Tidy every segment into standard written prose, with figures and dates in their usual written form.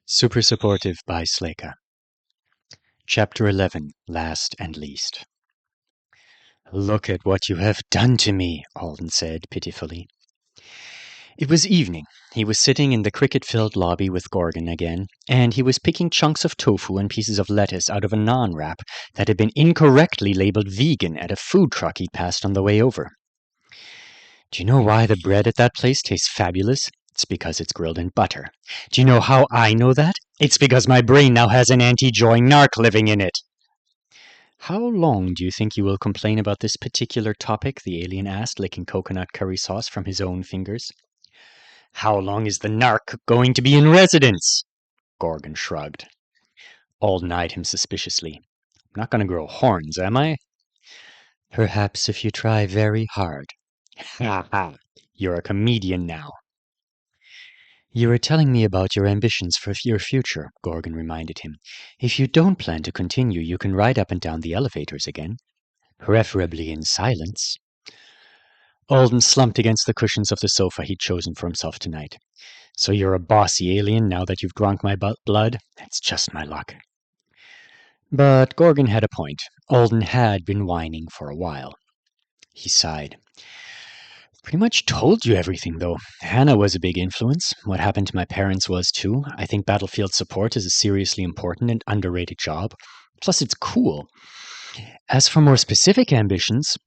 Super Supportive by Sleyca. Chapter 11, Last and Least. "Look at what you have done to me," Alden said pitifully. It was evening. He was sitting in the cricket-filled lobby with Gorgon again, and he was picking chunks of tofu and pieces of lettuce out of a naan wrap that had been incorrectly labeled vegan at a food truck he'd passed on the way over. "Do you know why the bread at that place tastes fabulous? It's because it's grilled in butter. Do you know how I know that? It's because my brain now has an anti-joy narc living in it." "How long do you think you will complain about this particular topic?" the alien asked, licking coconut curry sauce from his own fingers. "How long is the narc going to be in residence?" Gorgon shrugged. Alden eyed him suspiciously. "I'm not going to grow horns, am I?" "Perhaps if you try very hard." "Ha ha! You're a comedian now." "You were telling me about your ambitions for your future," Gorgon reminded him. "If you don't plan to continue, you can ride up and down the elevators again. Preferably in silence." Alden slumped against the cushions of the sofa he'd chosen for himself tonight. "So you're a bossy alien now that you've drunk my blood? That's just my luck." But Gorgon had a point. Alden had been whining for a while. He sighed. "Pretty much told you everything, though. Hannah was a big influence. What happened to my parents was, too. I think battlefield support is a seriously important and underrated job. Plus, it's cool. As for more specific ambitions,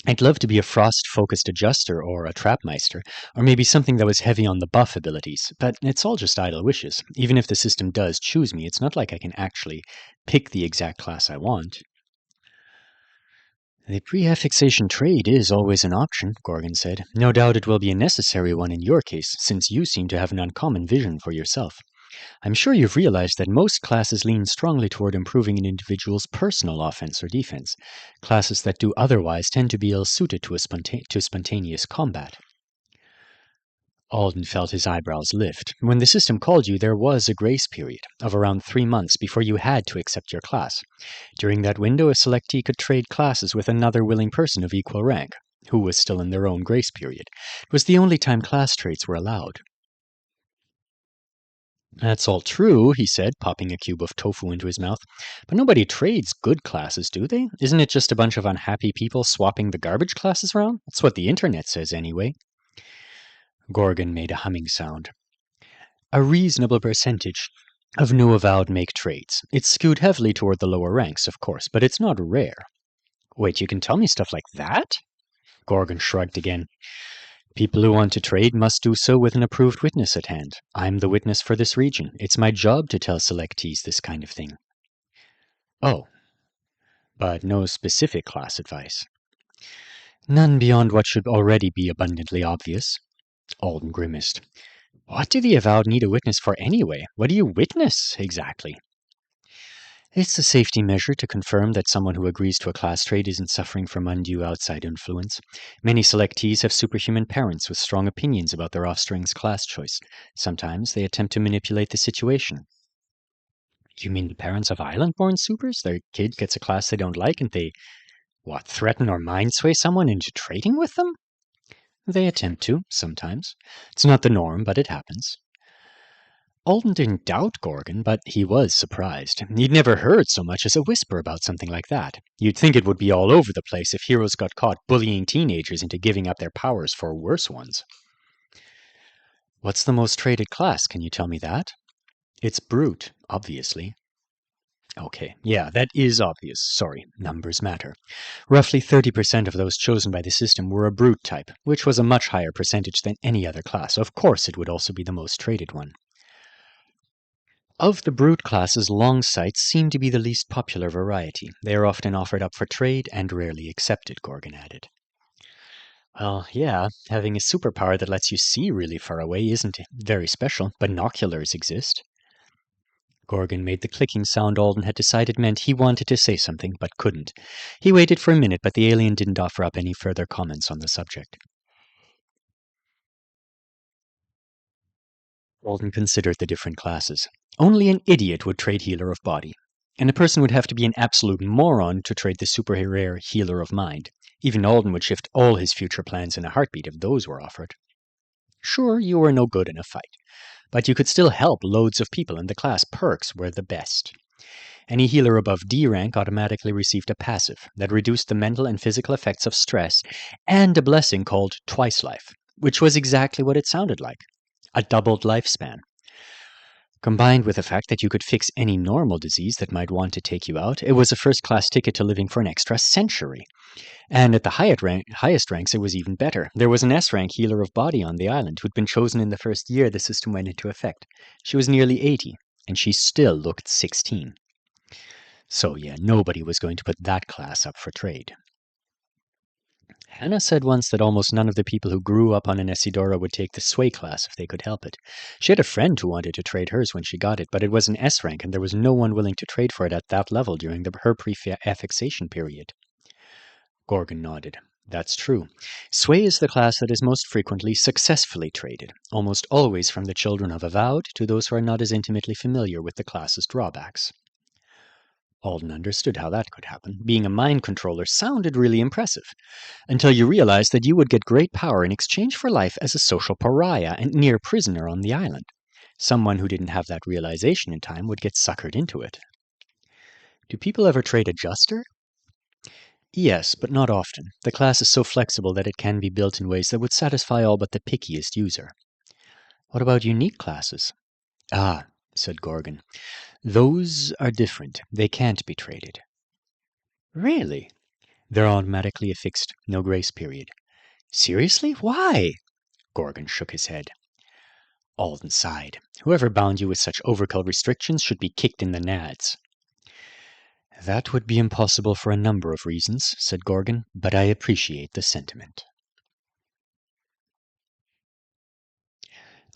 I'd love to be a frost-focused adjuster or a trapmeister, or maybe something that was heavy on the buff abilities. But it's all just idle wishes. Even if the system does choose me, it's not like I can actually pick the exact class I want." "The pre-affixation trade is always an option," Gorgon said. "No doubt it will be a necessary one in your case, since you seem to have an uncommon vision for yourself. I'm sure you've realized that most classes lean strongly toward improving an individual's personal offense or defense. Classes that do otherwise tend to be ill-suited to spontaneous combat." Alden felt his eyebrows lift. When the system called you, there was a grace period of around 3 months before you had to accept your class. During that window, a selectee could trade classes with another willing person of equal rank, who was still in their own grace period. It was the only time class traits were allowed. "That's all true," he said, popping a cube of tofu into his mouth. "But nobody trades good classes, do they? Isn't it just a bunch of unhappy people swapping the garbage classes around? That's what the internet says, anyway." Gorgon made a humming sound. "A reasonable percentage of new avowed make trades. It's skewed heavily toward the lower ranks, of course, but it's not rare." "Wait, you can tell me stuff like that?" Gorgon shrugged again. "People who want to trade must do so with an approved witness at hand. I'm the witness for this region. It's my job to tell selectees this kind of thing." "Oh. But no specific class advice?" "None beyond what should already be abundantly obvious." Alden grimaced. "What do the avowed need a witness for anyway? What do you witness, exactly?" "It's a safety measure to confirm that someone who agrees to a class trade isn't suffering from undue outside influence. Many selectees have superhuman parents with strong opinions about their offspring's class choice. Sometimes they attempt to manipulate the situation." "You mean the parents of island-born supers? Their kid gets a class they don't like and they, threaten or mind-sway someone into trading with them?" "They attempt to, sometimes. It's not the norm, but it happens." Alden didn't doubt Gorgon, but he was surprised. He'd never heard so much as a whisper about something like that. You'd think it would be all over the place if heroes got caught bullying teenagers into giving up their powers for worse ones. "What's the most traded class? Can you tell me that?" "It's brute, obviously." "Okay, yeah, that is obvious. Sorry, numbers matter. Roughly 30% of those chosen by the system were a brute type, which was a much higher percentage than any other class. Of course it would also be the most traded one." "Of the brute classes, long sights seem to be the least popular variety. They are often offered up for trade and rarely accepted," Gorgon added. "Well, yeah, having a superpower that lets you see really far away isn't very special. Binoculars exist." Gorgon made the clicking sound Alden had decided meant he wanted to say something, but couldn't. He waited for a minute, but the alien didn't offer up any further comments on the subject. Alden considered the different classes. Only an idiot would trade Healer of Body. And a person would have to be an absolute moron to trade the super rare Healer of Mind. Even Alden would shift all his future plans in a heartbeat if those were offered. Sure, you were no good in a fight. but you could still help loads of people, and the class perks were the best. Any healer above D rank automatically received a passive that reduced the mental and physical effects of stress, and a blessing called Twice Life, which was exactly what it sounded like, a doubled lifespan. Combined with the fact that you could fix any normal disease that might want to take you out, it was a first-class ticket to living for an extra century. And at the highest ranks, it was even better. There was an S-rank healer of body on the island who'd been chosen in the first year the system went into effect. She was nearly 80, and she still looked 16. So yeah, nobody was going to put that class up for trade. Hannah said once that almost none of the people who grew up on an Essidora would take the Sway class if they could help it. She had a friend who wanted to trade hers when she got it, but it was an S rank and there was no one willing to trade for it at that level during her pre-affixation period. Gorgon nodded. That's true. Sway is the class that is most frequently successfully traded, almost always from the children of Avowed to those who are not as intimately familiar with the class's drawbacks. Alden understood how that could happen. Being a mind controller sounded really impressive, until you realized that you would get great power in exchange for life as a social pariah and near prisoner on the island. Someone who didn't have that realization in time would get suckered into it. Do people ever trade Adjuster? Yes, but not often. The class is so flexible that it can be built in ways that would satisfy all but the pickiest user. What about unique classes? Ah, said Gorgon. Those are different. They can't be traded. Really? They're automatically affixed, no grace period. Seriously? Why? Gorgon shook his head. Alden sighed. Whoever bound you with such overkill restrictions should be kicked in the nads. That would be impossible for a number of reasons, said Gorgon, but I appreciate the sentiment.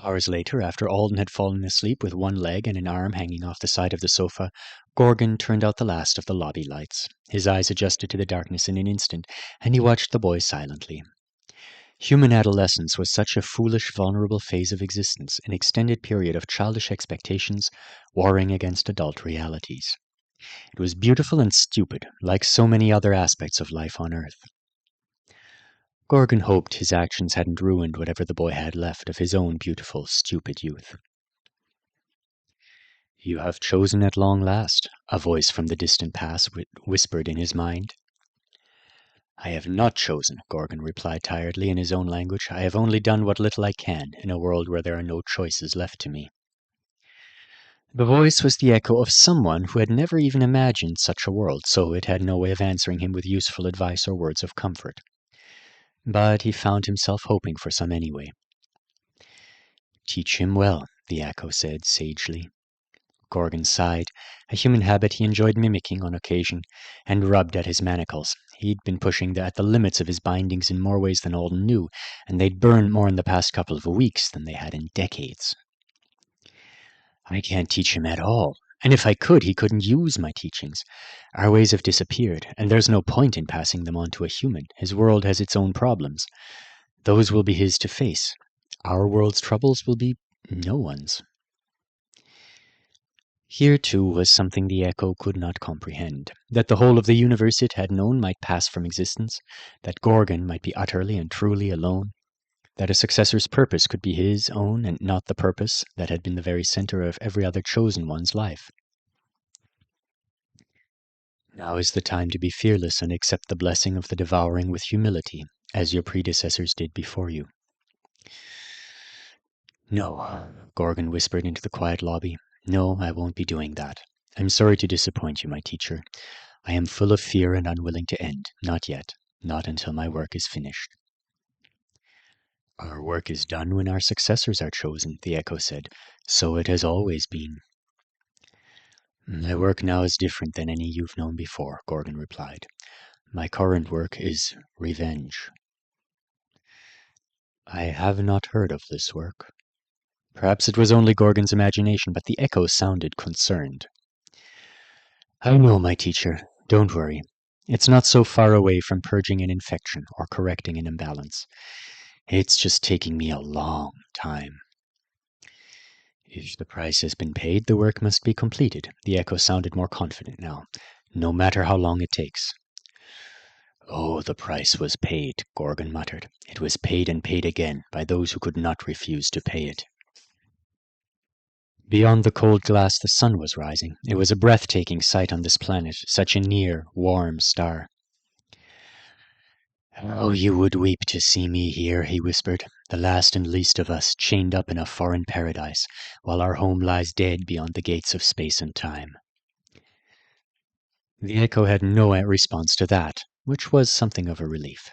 Hours later, after Alden had fallen asleep with one leg and an arm hanging off the side of the sofa, Gorgon turned out the last of the lobby lights. His eyes adjusted to the darkness in an instant, and he watched the boy silently. Human adolescence was such a foolish, vulnerable phase of existence, an extended period of childish expectations warring against adult realities. It was beautiful and stupid, like so many other aspects of life on Earth. Gorgon hoped his actions hadn't ruined whatever the boy had left of his own beautiful, stupid youth. You have chosen at long last, a voice from the distant past whispered in his mind. I have not chosen, Gorgon replied tiredly in his own language. I have only done what little I can in a world where there are no choices left to me. The voice was the echo of someone who had never even imagined such a world, so it had no way of answering him with useful advice or words of comfort. But he found himself hoping for some anyway. Teach him well, the echo said sagely. Gorgon sighed, a human habit he enjoyed mimicking on occasion, and rubbed at his manacles. He'd been pushing at the limits of his bindings in more ways than Alden knew, and they'd burned more in the past couple of weeks than they had in decades. I can't teach him at all, and if I could, he couldn't use my teachings. Our ways have disappeared, and there's no point in passing them on to a human. His world has its own problems. Those will be his to face. Our world's troubles will be no one's. Here, too, was something the echo could not comprehend, that the whole of the universe it had known might pass from existence, that Gorgon might be utterly and truly alone, that a successor's purpose could be his own and not the purpose that had been the very center of every other chosen one's life. Now is the time to be fearless and accept the blessing of the devouring with humility, as your predecessors did before you. No, Gorgon whispered into the quiet lobby. No, I won't be doing that. I'm sorry to disappoint you, my teacher. I am full of fear and unwilling to end. Not yet. Not until my work is finished. Our work is done when our successors are chosen, the echo said. So it has always been. My work now is different than any you've known before, Gorgon replied. My current work is revenge. I have not heard of this work. Perhaps it was only Gorgon's imagination, but the echo sounded concerned. I know, my teacher. Don't worry. It's not so far away from purging an infection or correcting an imbalance. It's just taking me a long time. If the price has been paid, the work must be completed. The echo sounded more confident now, no matter how long it takes. Oh, the price was paid, Gorgon muttered. It was paid and paid again by those who could not refuse to pay it. Beyond the cold glass, the sun was rising. It was a breathtaking sight on this planet, such a near, warm star. "Oh, you would weep to see me here," he whispered, "the last and least of us, chained up in a foreign paradise, while our home lies dead beyond the gates of space and time." The echo had no response to that, which was something of a relief.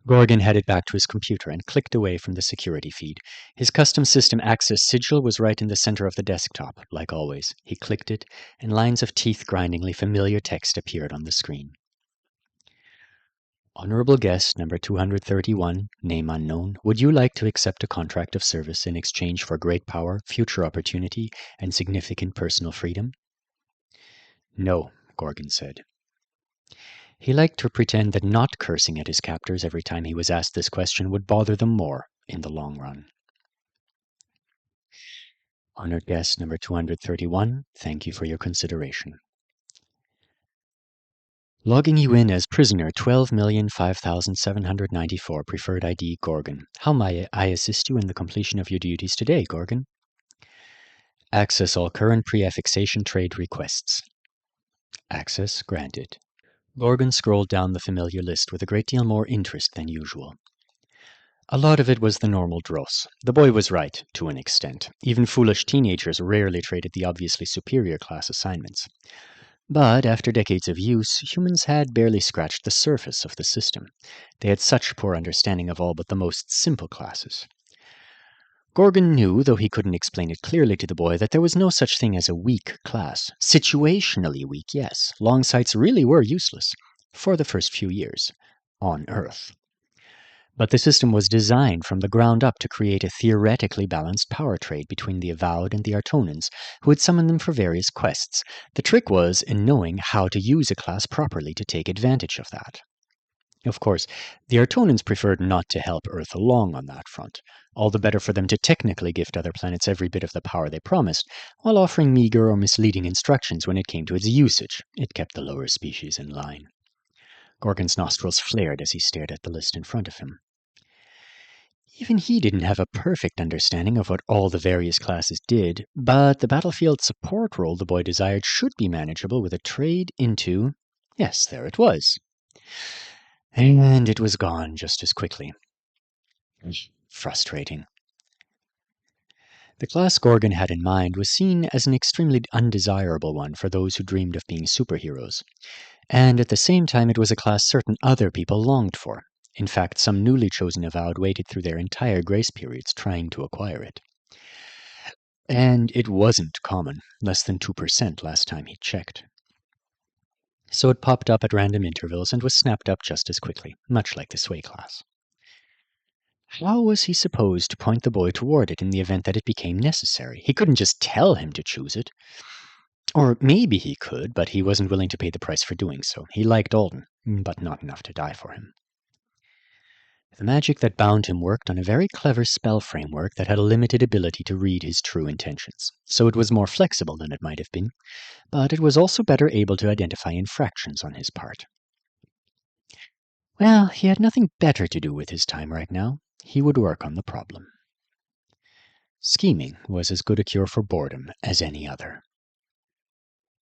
Gorgon headed back to his computer and clicked away from the security feed. His custom system access sigil was right in the center of the desktop, like always. He clicked it, and lines of teeth-grindingly familiar text appeared on the screen. "Honorable guest number 231, name unknown, would you like to accept a contract of service in exchange for great power, future opportunity, and significant personal freedom?" "No," Gorgon said. He liked to pretend that not cursing at his captors every time he was asked this question would bother them more in the long run. "Honored guest number 231, thank you for your consideration. Logging you in as prisoner 12,005,794, preferred ID Gorgon. How may I assist you in the completion of your duties today, Gorgon?" "Access all current pre-affixation trade requests." Access granted. Gorgon scrolled down the familiar list with a great deal more interest than usual. A lot of it was the normal dross. The boy was right, to an extent. Even foolish teenagers rarely traded the obviously superior class assignments. But after decades of use, humans had barely scratched the surface of the system. They had such poor understanding of all but the most simple classes. Gorgon knew, though he couldn't explain it clearly to the boy, that there was no such thing as a weak class. Situationally weak, yes. Long sights really were useless. For the first few years. On Earth. But the system was designed from the ground up to create a theoretically balanced power trade between the Avowed and the Artonans, who had summoned them for various quests. The trick was in knowing how to use a class properly to take advantage of that. Of course, the Artonans preferred not to help Earth along on that front. All the better for them to technically gift other planets every bit of the power they promised, while offering meager or misleading instructions when it came to its usage. It kept the lower species in line. Gorgon's nostrils flared as he stared at the list in front of him. Even he didn't have a perfect understanding of what all the various classes did, but the battlefield support role the boy desired should be manageable with a trade into... Yes, there it was. And it was gone just as quickly. Frustrating. The class Gorgon had in mind was seen as an extremely undesirable one for those who dreamed of being superheroes, and at the same time it was a class certain other people longed for. In fact, some newly chosen Avowed waited through their entire grace periods trying to acquire it. And it wasn't common, less than 2% last time he checked. So it popped up at random intervals and was snapped up just as quickly, much like the Sway class. How was he supposed to point the boy toward it in the event that it became necessary? He couldn't just tell him to choose it. Or maybe he could, but he wasn't willing to pay the price for doing so. He liked Alden, but not enough to die for him. The magic that bound him worked on a very clever spell framework that had a limited ability to read his true intentions, so it was more flexible than it might have been, but it was also better able to identify infractions on his part. Well, he had nothing better to do with his time right now. He would work on the problem. Scheming was as good a cure for boredom as any other.